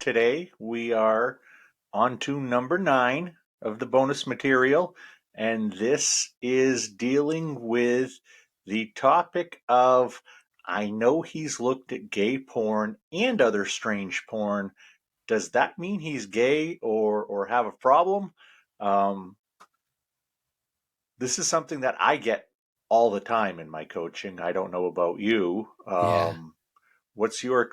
today we are on to number 9 of the bonus material, and this is dealing with the topic of I know he's looked at gay porn and other strange porn. Does that mean he's gay or have a problem? Um, this is something that I get all the time in my coaching. I don't know about you. Yeah. What's your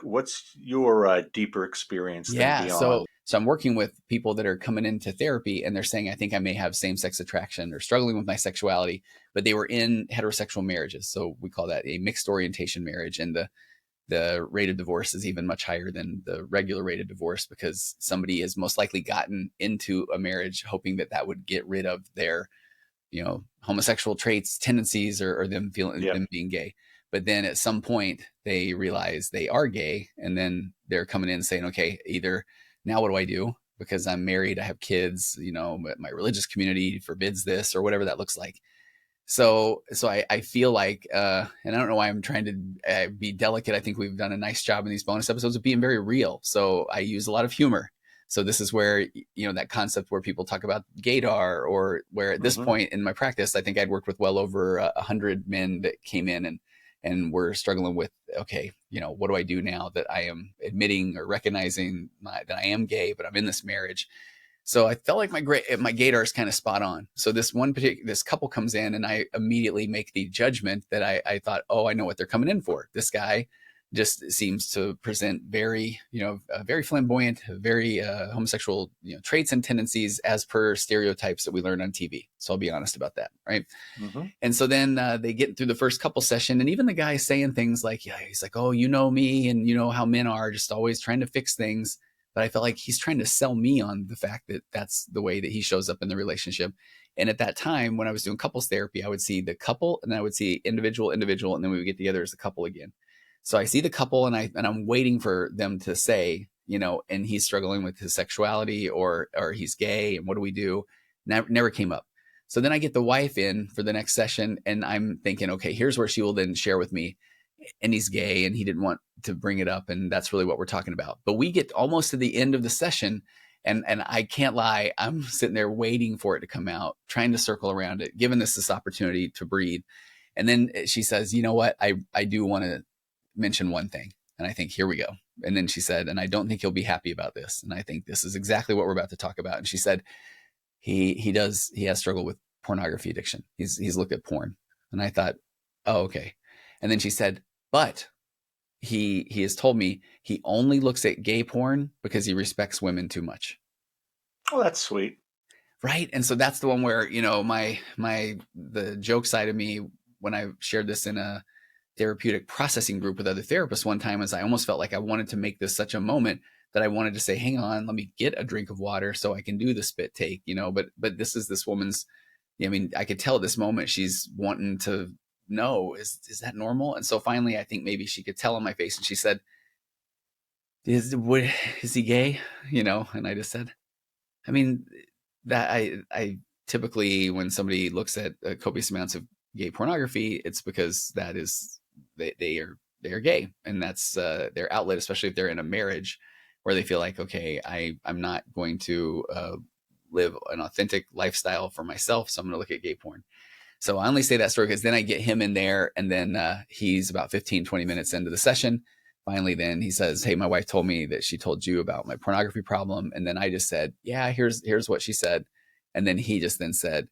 deeper experience than Yeah. So beyond? so I'm working with people that are coming into therapy and they're saying, I think I may have same-sex attraction or struggling with my sexuality, but they were in heterosexual marriages. So we call that a mixed orientation marriage. And the rate of divorce is even much higher than the regular rate of divorce because somebody has most likely gotten into a marriage hoping that that would get rid of their homosexual traits, tendencies, or them feeling Yep. them being gay. But then at some point they realize they are gay, and then they're coming in saying, okay, either now what do I do? Because I'm married, I have kids, but my religious community forbids this or whatever that looks like. So I feel like, and I don't know why I'm trying to be delicate. I think we've done a nice job in these bonus episodes of being very real. So I use a lot of humor. So this is where, that concept where people talk about gaydar, or where at this Hmm. point in my practice, I think I'd worked with well over 100 men that came in and were struggling with, okay, what do I do now that I am admitting or recognizing that I am gay, but I'm in this marriage. So I felt like my gaydar is kind of spot on. So this couple comes in, and I immediately make the judgment that I thought, oh, I know what they're coming in for. This guy just seems to present very, very flamboyant, very homosexual, traits and tendencies as per stereotypes that we learn on TV. So I'll be honest about that, right? Hmm. And so then they get through the first couple session, and even the guy saying things like, yeah, he's like, oh, you know me, and you know how men are, just always trying to fix things. But I felt like he's trying to sell me on the fact that that's the way that he shows up in the relationship. And at that time, when I was doing couples therapy, I would see the couple, and then I would see individual, and then we would get together as a couple again. So I see the couple, and I'm waiting for them to say, and he's struggling with his sexuality, or he's gay, and what do we do? Never came up. So then I get the wife in for the next session, and I'm thinking, okay, here's where she will then share with me, and he's gay and he didn't want to bring it up, and that's really what we're talking about. But we get almost to the end of the session, and I can't lie, I'm sitting there waiting for it to come out, trying to circle around it, giving this opportunity to breathe. And then she says, you know what, I do want to mention one thing. And I think, here we go. And then she said, and I don't think he'll be happy about this, and I think this is exactly what we're about to talk about. And she said, he has struggled with pornography addiction. He's looked at porn. And I thought, oh, okay. And then she said, but he has told me he only looks at gay porn because he respects women too much. Oh, that's sweet. Right. And so that's the one where, the joke side of me, when I shared this in a therapeutic processing group with other therapists one time, is I almost felt like I wanted to make this such a moment that I wanted to say, hang on, let me get a drink of water so I can do the spit take, but this is this woman's, I mean, I could tell at this moment she's wanting to know, is that normal? And so finally, I think maybe she could tell on my face, and she said, is he gay? And I just said, I mean, that I typically, when somebody looks at copious amounts of gay pornography, it's because that is, they are gay, and that's their outlet, especially if they're in a marriage where they feel like, okay, I'm not going to live an authentic lifestyle for myself, so I'm going to look at gay porn. So I only say that story because then I get him in there, and then he's about 15, 20 minutes into the session. Finally, then he says, hey, my wife told me that she told you about my pornography problem. And then I just said, yeah, here's what she said. And then he just then said,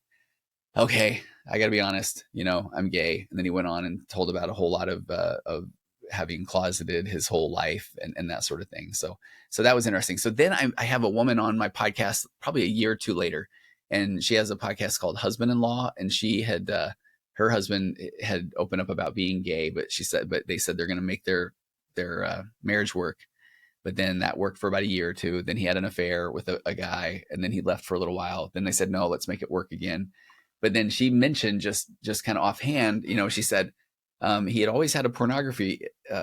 okay, I got to be honest, I'm gay. And then he went on and told about a whole lot of having closeted his whole life, and that sort of thing. So that was interesting. So then I have a woman on my podcast probably a year or two later, and she has a podcast called Husband in Law. And she had, her husband had opened up about being gay, but they said they're going to make their marriage work. But then that worked for about a year or two. Then he had an affair with a guy, and then he left for a little while. Then they said, no, let's make it work again. But then she mentioned, just kind of offhand, she said, he had always had a pornography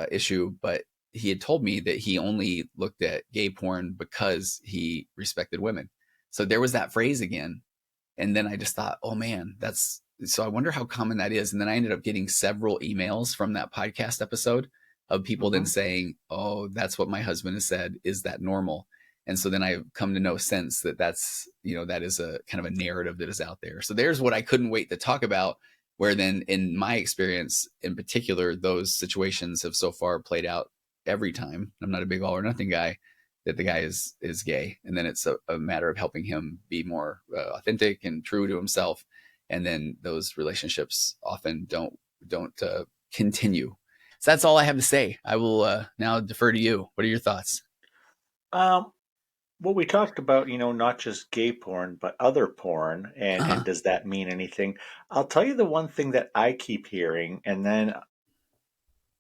issue, but he had told me that he only looked at gay porn because he respected women. So there was that phrase again. And then I just thought, oh man, so I wonder how common that is. And then I ended up getting several emails from that podcast episode of people then Hmm. saying, oh, that's what my husband has said. Is that normal? And so then I come to know sense that that's, that is a kind of a narrative that is out there. So there's what I couldn't wait to talk about, where then in my experience in particular, those situations have so far played out every time. I'm not a big all or nothing guy, that the guy is gay. And then it's a matter of helping him be more authentic and true to himself. And then those relationships often don't continue. So that's all I have to say. I will now defer to you. What are your thoughts? Um, well, we talked about, not just gay porn, but other porn, and Uh-huh. does that mean anything? I'll tell you the one thing that I keep hearing, and then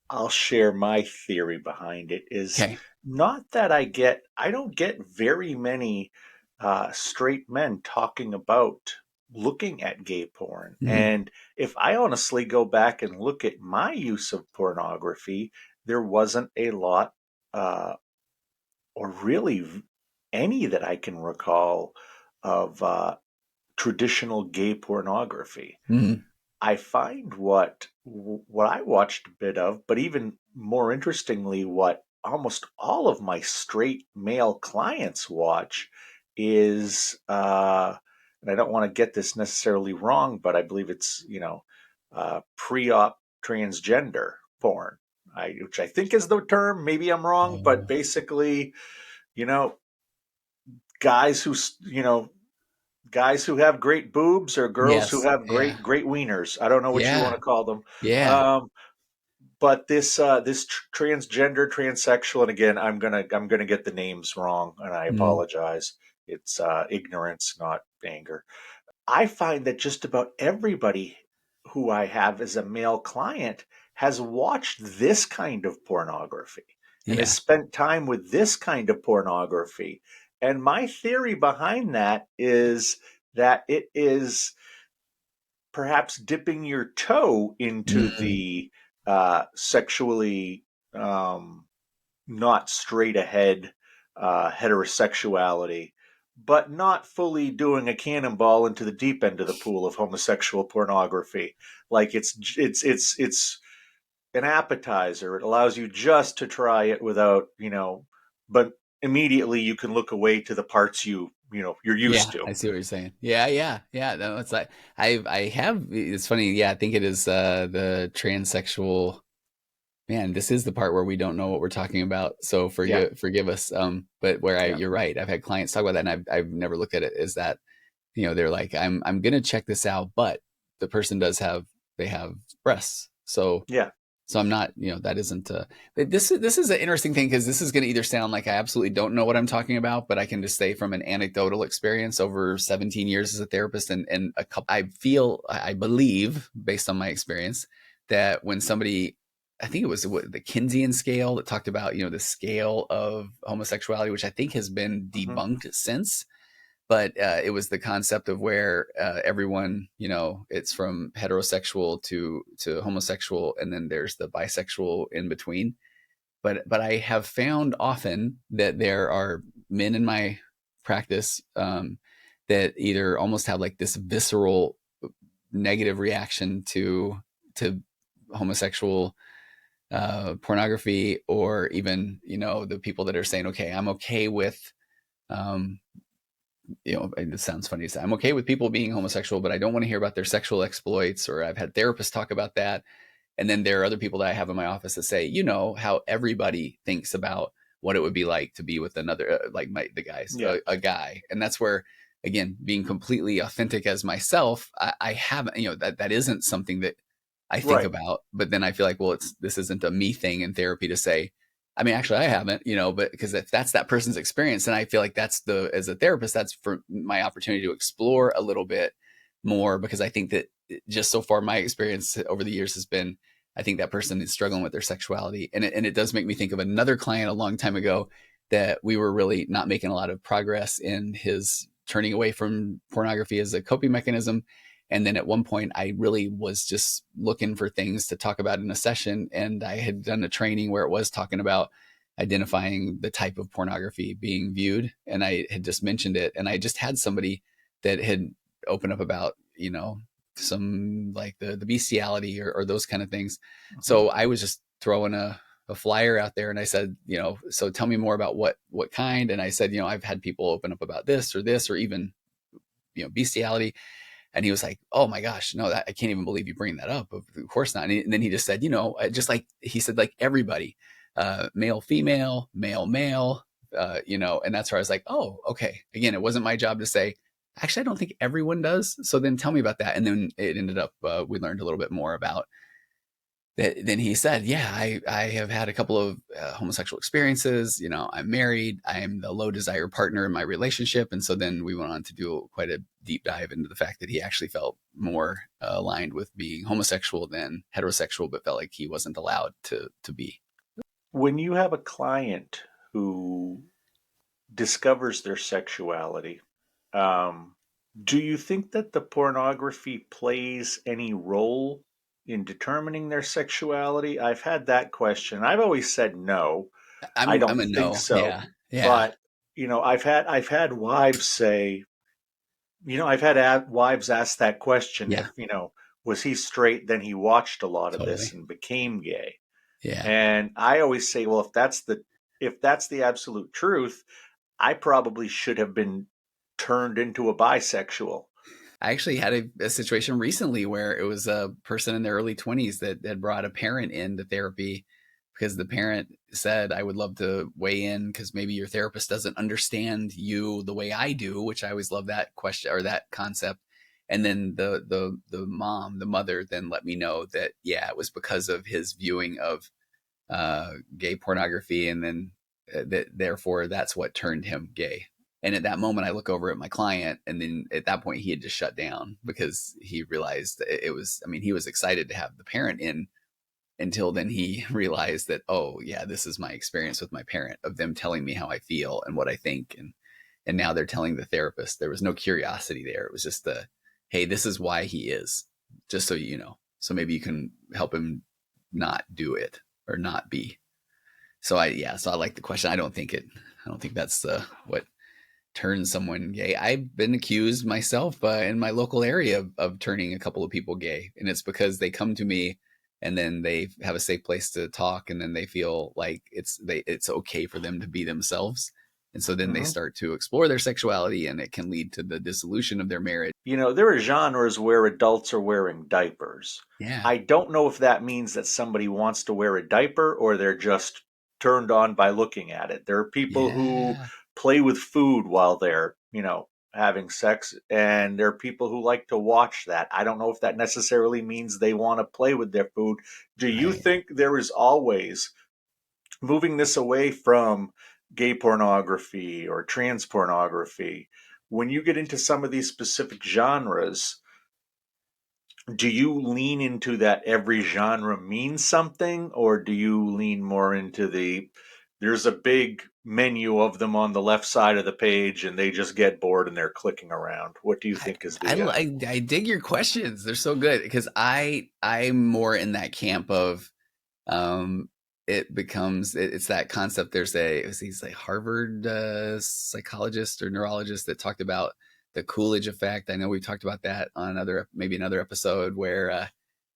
I'll share my theory behind it, is Okay. not that I don't get very many straight men talking about looking at gay porn. Mm-hmm. And if I honestly go back and look at my use of pornography, there wasn't a lot, uh, or really any that I can recall of traditional gay pornography. Mm-hmm. I find what I watched a bit of, but even more interestingly, what almost all of my straight male clients watch is, and I don't want to get this necessarily wrong, but I believe it's pre-op transgender porn, which I think is the term. Maybe I'm wrong, but Oh, basically, you know, guys who guys who have great boobs or girls who yes. have Yeah. great wieners. I don't know what you want Yeah. to call them. Yeah. Um, but this transgender, transsexual, and again, I'm gonna get the names wrong, and I Mm. apologize. It's ignorance, not anger. I find that just about everybody who I have as a male client has watched this kind of pornography and has Yeah. spent time with this kind of pornography. And my theory behind that is that it is perhaps dipping your toe into Mm. the sexually um, not straight ahead heterosexuality, but not fully doing a cannonball into the deep end of the pool of homosexual pornography. Like it's an appetizer. It allows you just to try it without, but immediately you can look away to the parts you're Yeah, used to. I see what you're saying. Yeah, yeah, yeah. No, it's like I have. It's funny. Yeah, I think it is the transsexual. Man, this is the part where we don't know what we're talking about. So Yeah, forgive us. But where yeah, you're right. I've had clients talk about that, and I've never looked at it. Is that they're like, I'm gonna check this out, but the person does have they have breasts. yeah. So I'm not, that isn't this is an interesting thing because this is going to either sound like I absolutely don't know what I'm talking about, but I can just say from an anecdotal experience over 17 years as a therapist and a couple, I believe based on my experience that when somebody, I think it was the Kinsey scale that talked about, the scale of homosexuality, which I think has been Hmm. debunked since, but it was the concept of where everyone, it's from heterosexual to homosexual, and then there's the bisexual in between. But I have found often that there are men in my practice that either almost have like this visceral negative reaction to homosexual pornography, or even the people that are saying, okay, I'm okay with um, it sounds funny to say I'm okay with people being homosexual, but I don't want to hear about their sexual exploits, or I've had therapists talk about that. And then there are other people that I have in my office that say, how everybody thinks about what it would be like to be with another, like the guys, Yeah, a guy. And that's where, again, being completely authentic as myself, I haven't, that isn't something that I think right. about. But then I feel like, well, this isn't a me thing in therapy to say, I mean, actually, I haven't, but because if that's that person's experience, and I feel like as a therapist, that's for my opportunity to explore a little bit more, because I think that just so far, my experience over the years has been, I think that person is struggling with their sexuality. And it does make me think of another client a long time ago that we were really not making a lot of progress in his turning away from pornography as a coping mechanism. And then at one point, I really was just looking for things to talk about in a session. And I had done a training where it was talking about identifying the type of pornography being viewed. And I had just mentioned it. And I just had somebody that had opened up about, some like the bestiality or those kind of things. Hmm. So I was just throwing a flyer out there, and I said, so tell me more about what kind. And I said, I've had people open up about this, or even bestiality. And he was like, "Oh my gosh, no, I can't even believe you bring that up. Of course not." And then he just said, just like he said, like everybody, male, female, male, male, and that's where I was like, "Oh, okay." Again, it wasn't my job to say, actually, I don't think everyone does. So then tell me about that. And then it ended up, we learned a little bit more about that. Then he said, "Yeah, I have had a couple of homosexual experiences. I'm married. I am the low desire partner in my relationship." And so then we went on to do quite a deep dive into the fact that he actually felt more aligned with being homosexual than heterosexual, but felt like he wasn't allowed to be. When you have a client who discovers their sexuality, um, do you think that the pornography plays any role in determining their sexuality? I've had that question. I've always said no. I I'm don't a think no. so. Yeah. Yeah. But I've had wives say, wives ask that question Yeah. if, was he straight, then he watched a lot of this Totally. and became gay. Yeah. And I always say, well, if that's the absolute truth, I probably should have been turned into a bisexual. I actually had a situation recently where it was a person in their early 20s that had brought a parent into therapy because the parent said, "I would love to weigh in because maybe your therapist doesn't understand you the way I do," which I always love that question or that concept. And then the mother, then let me know that, yeah, it was because of his viewing of gay pornography, and then that therefore that's what turned him gay. And at that moment, I look over at my client, and then at that point, he had just shut down because he realized it was. I mean, he was excited to have the parent in until then he realized that, oh yeah, this is my experience with my parent of them telling me how I feel and what I think, and now they're telling the therapist. There was no curiosity there. It was just the, hey, this is why he is, just so you know. So maybe you can help him not do it or not be. So I like the question. I don't think that's what turns someone gay. I've been accused myself in my local area of turning a couple of people gay, and it's because they come to me and then they have a safe place to talk, and then they feel like it's okay for them to be themselves, and so then they Hmm. start to explore their sexuality, and it can lead to the dissolution of their marriage. There are genres where adults are wearing diapers. Yeah, I don't know if that means that somebody wants to wear a diaper or they're just turned on by looking at it. There are people who yeah, play with food while they're, having sex, and there are people who like to watch that. I don't know if that necessarily means they want to play with their food. Do you right. think there is always, moving this away from gay pornography or trans pornography, when you get into some of these specific genres, do you lean into that every genre means something, or do you lean more into there's a big menu of them on the left side of the page and they just get bored and they're clicking around? What do you I, think is I the I dig your questions. They're so good because I'm more in that camp of um it's that concept. He's like Harvard psychologist or neurologist that talked about the Coolidge effect. I know we've talked about that on maybe another episode where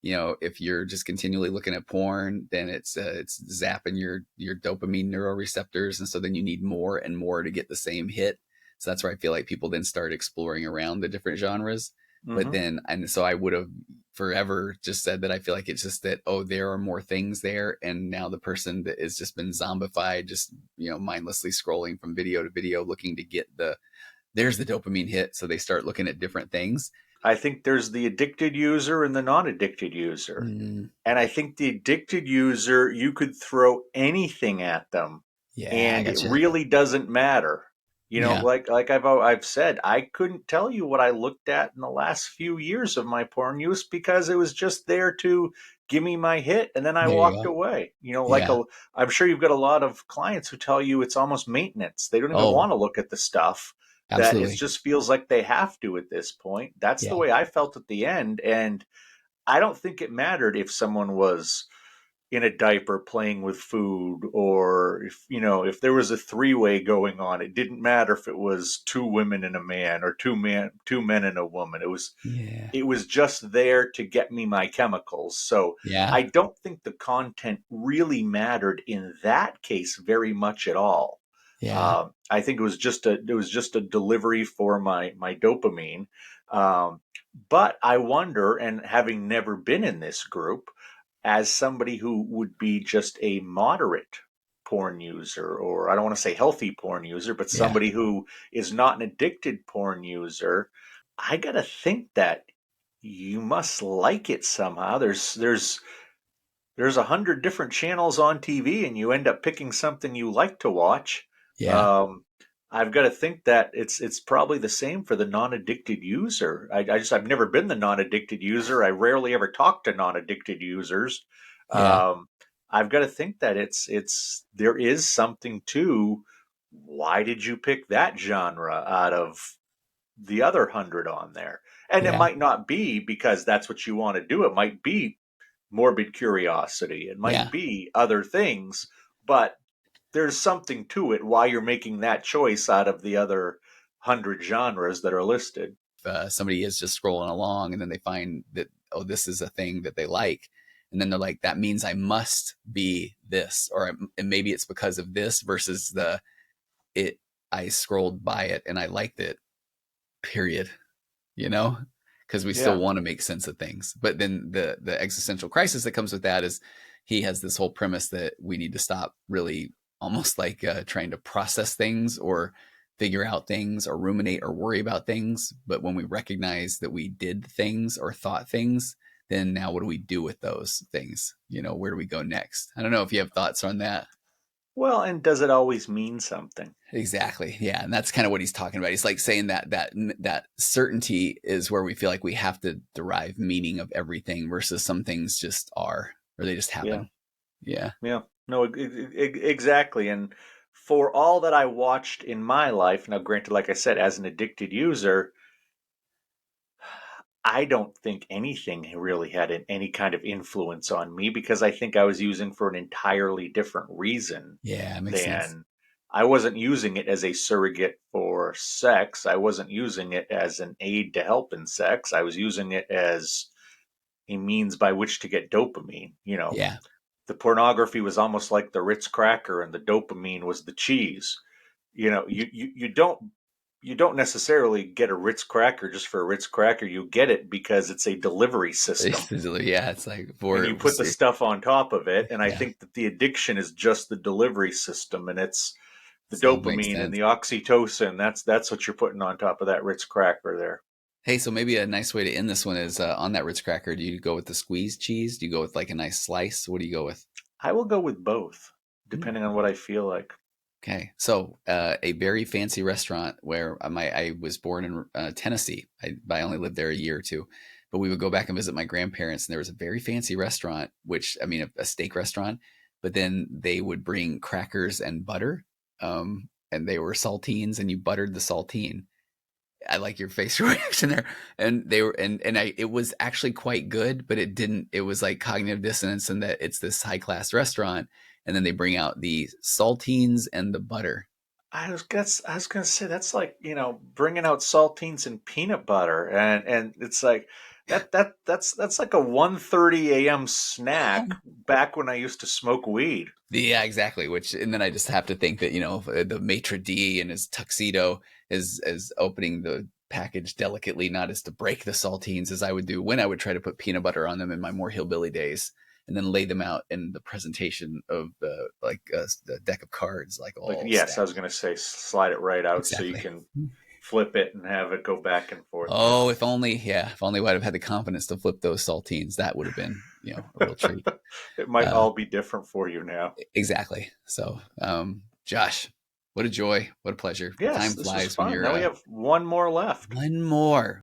if you're just continually looking at porn, then it's zapping your dopamine neuroreceptors, and so then you need more and more to get the same hit. So that's where I feel like people then start exploring around the different genres. But Mm-hmm. then, and so I would have forever just said that I feel like it's just that, oh, there are more things there, and now the person that has just been zombified, just mindlessly scrolling from video to video looking to get there's the dopamine hit, so they start looking at different things. I think there's the addicted user and the non-addicted user. Mm, And I think the addicted user, you could throw anything at them yeah, I and it gotcha. really doesn't matter. Yeah, Like I've said, I couldn't tell you what I looked at in the last few years of my porn use because it was just there to give me my hit and then I there you walked go. away. Yeah, I'm sure you've got a lot of clients who tell you it's almost maintenance. They don't even oh, want to look at the stuff, that it absolutely. just feels like they have to at this point. That's the Yeah, way I felt at the end. And I don't think it mattered if someone was in a diaper playing with food, or if there was a three-way going on, it didn't matter if it was two women and a man, or two men and a woman. Yeah. It was just there to get me my chemicals. So Yeah. I don't think the content really mattered in that case very much at all. Yeah. I think it was just a delivery for my dopamine. Um, but I wonder, and having never been in this group, as somebody who would be just a moderate porn user, or I don't want to say healthy porn user, but Yeah. somebody who is not an addicted porn user, I gotta think that you must like it somehow. There's 100 different channels on TV, and you end up picking something you like to watch. Yeah. Um, I've got to think that it's probably the same for the non-addicted user. I've never been the non-addicted user. I rarely ever talk to non-addicted users. Yeah. Um, I've got to think that it's there is something to why did you pick that genre out of the other 100 on there? And it Yeah. might not be because that's what you want to do. It might be morbid curiosity. It might Yeah. be other things, but there's something to it why you're making that choice out of the other 100 genres that are listed. Somebody is just scrolling along and then they find that, oh, this is a thing that they like, and then they're like, that means I must be this, or and maybe it's because of this versus the it I scrolled by it and I liked it, period, you know, because we still Yeah. want to make sense of things. But then the existential crisis that comes with that is he has this whole premise that we need to stop really almost like trying to process things or figure out things or ruminate or worry about things. But when we recognize that we did things or thought things, then now what do we do with those things? You know, where do we go next? I don't know if you have thoughts on that. Well, and does it always mean something? Exactly. Yeah, and that's kind of what he's talking about. He's like saying that certainty is where we feel like we have to derive meaning of everything versus some things just are or they just Yeah. happen. Yeah. Yeah. No, exactly. And for all that I watched in my life, now granted, like I said, as an addicted user, I don't think anything really had any kind of influence on me because I think I was using for an entirely different reason Yeah, it makes sense. than I wasn't using it as a surrogate for sex. I wasn't using it as an aid to help in sex. I was using it as a means by which to get dopamine. Yeah. The pornography was almost like the Ritz cracker and the dopamine was the cheese. You don't necessarily get a Ritz cracker just for a Ritz cracker. You get it because it's a delivery system, Yeah, it's like and for you put the stuff on top of it. And I yeah, think that the addiction is just the delivery system, and it's the so it makes dopamine and sense. the oxytocin. That's what you're putting on top of that Ritz cracker there. Hey, so maybe a nice way to end this one is on that Ritz cracker. Do you go with the squeezed cheese? Do you go with like a nice slice? What do you go with? I will go with both, Hmm. depending on what I feel like. Okay, so a very fancy restaurant where I was born in Tennessee. I only lived there a year or two, but we would go back and visit my grandparents, and there was a very fancy restaurant, which I mean a steak restaurant, but then they would bring crackers and butter, and they were saltines, and you buttered the saltine. I like your facial reaction there, and they were and I it was actually quite good, but it didn't. It was like cognitive dissonance in that it's this high class restaurant, and then they bring out the saltines and the butter. I was gonna say that's like bringing out saltines and peanut butter, and it's like that's like a 1:30 a.m. snack back when I used to smoke weed. Yeah, exactly. Which and then I just have to think that the maitre d in his tuxedo is opening the package delicately, not as to break the saltines as I would do when I would try to put peanut butter on them in my more hillbilly days, and then lay them out in the presentation of the deck of cards, like Like, all yes, I was stacked. gonna say slide it right out so you Exactly. can flip it and have it go back and forth. Yeah. Oh, if only, yeah, if only I'd have had the confidence to flip those saltines. That would have been, a real treat. It might Uh, all be different for you now. exactly. So, Josh, what a joy, what a pleasure. Yes, Time this was flies when fun. you're Now we have one more left. one more.